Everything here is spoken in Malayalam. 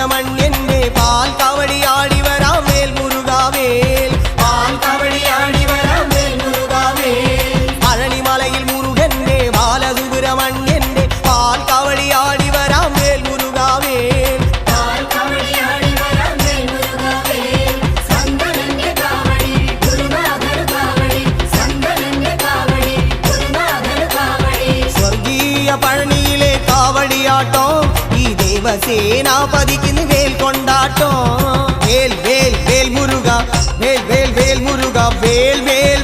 ബാലസുബ്രഹ്മണ്യന്റെ പാൽ കാവടിയാടി വരാം വേൽ മുരുകാവേൽ പാൽ കാവടിയാടി വരാം വേൽ മുരുകാവേൽ പഴനിമലയിൽ മുരുകന്റെ ബാലസുബ്രഹ്മണ്യന്റെ പാൽ കാവടിയാടി വരാം വേൽ മുരുകാവേൽ പാൽ കാവടിയാടി വരാം വേൽ മുരുകാവേൽ സന്തനന്റെ കാവടി ഗുരുനാഥൻ കാവടി സന്തനന്റെ കാവടി ഗുരുനാഥൻ കാവടി സ്വർഗീയ പഴനിയിലെ കാവടിയാട്ടോ ദേവസേനാപതിക്ക് വേൽ കൊണ്ടാട്ടോ വേൽ വേൽ വേൽ മുരുക വേൽ വേൽ വേൽ മുരുക വേൽ വേൽ